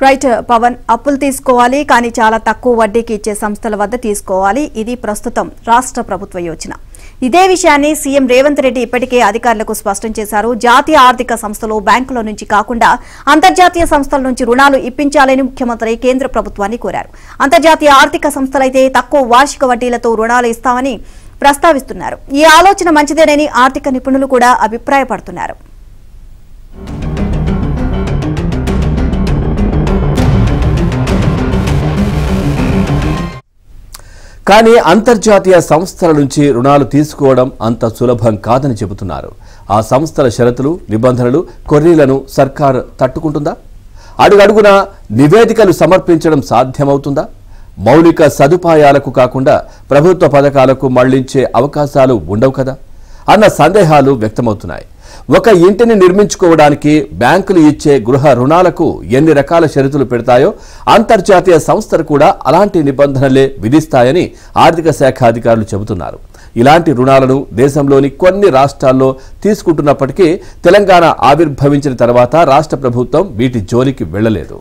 Right Pawan, అప్పులు తీసుకోవాలి కానీ చాలా తక్కువ వడ్డీకి ఇచ్చే సంస్థల వద్ద తీసుకోవాలి. ఇది ప్రస్తుతం రాష్ట్ర ప్రభుత్వ యోచన. ఇదే విషయాన్ని సీఎం రేవంత్ రెడ్డి ఇప్పటికే అధికారులకు స్పష్టం చేశారు. జాతీయ ఆర్థిక సంస్థలు బ్యాంకుల నుంచి కాకుండా అంతర్జాతీయ సంస్థల నుంచి రుణాలు ఇప్పించాలని ముఖ్యమంత్రి కేంద్ర ప్రభుత్వాన్ని కోరారు. అంతర్జాతీయ ఆర్థిక సంస్థలైతే తక్కువ వార్షిక వడ్డీలతో రుణాలు ఇస్తామని ప్రస్తావిస్తున్నారు. ఈ ఆలోచన మంచిదేనని ఆర్థిక నిపుణులు కూడా అభిప్రాయపడుతున్నారు. కానీ అంతర్జాతీయ సంస్థల నుంచి రుణాలు తీసుకోవడం అంత సులభం కాదని చెబుతున్నారు. ఆ సంస్థల షరతులు, నిబంధనలు, కొర్రీలను సర్కారు తట్టుకుంటుందా? అడుగడుగునా నివేదికలు సమర్పించడం సాధ్యమవుతుందా? మౌలిక సదుపాయాలకు కాకుండా ప్రభుత్వ పథకాలకు మళ్లించే అవకాశాలు ఉండవు కదా అన్న సందేహాలు వ్యక్తమవుతున్నాయి. ఒక ఇంటిని నిర్మించుకోవడానికి బ్యాంకులు ఇచ్చే గృహ రుణాలకు ఎన్ని రకాల షరతులు పెడతాయో అంతర్జాతీయ సంస్థలు కూడా అలాంటి నిబంధనలే విధిస్తాయని ఆర్థిక శాఖ అధికారులు చెబుతున్నారు. ఇలాంటి రుణాలను దేశంలోని కొన్ని రాష్ట్రాల్లో తీసుకుంటున్నప్పటికీ తెలంగాణ ఆవిర్భవించిన తర్వాత రాష్ట్ర ప్రభుత్వం వీటి జోలికి వెళ్లలేదు.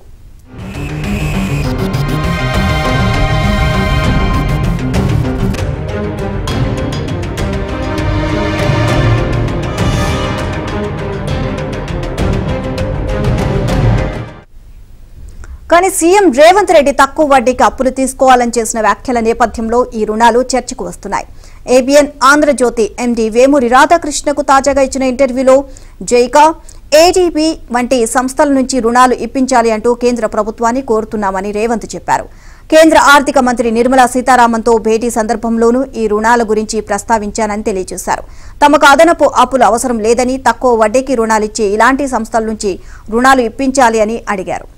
కానీ సీఎం రేవంత్ రెడ్డి తక్కువ వడ్డీకి అప్పులు తీసుకోవాలని చేసిన వ్యాఖ్యల నేపథ్యంలో ఈ రుణాలు చర్చకు వస్తున్నాయి. ఏబిఎన్ ఆంధ్రజ్యోతి ఎండీ వేమూరి రాధాకృష్ణకు తాజాగా ఇచ్చిన ఇంటర్వ్యూలో జైకా, ఏడీబీ వంటి సంస్థల నుంచి రుణాలు ఇప్పించాలి అంటూ కేంద్ర ప్రభుత్వాన్ని కోరుతున్నామని రేవంత్ చెప్పారు. కేంద్ర ఆర్థిక మంత్రి నిర్మలా సీతారామన్తో భేటీ సందర్భంలోనూ ఈ రుణాల గురించి ప్రస్తావించానని తెలియజేశారు. తమకు అదనపు అప్పులు అవసరం లేదని, తక్కువ వడ్డీకి రుణాలిచ్చే ఇలాంటి సంస్థల నుంచి రుణాలు ఇప్పించాలి అని అడిగారు.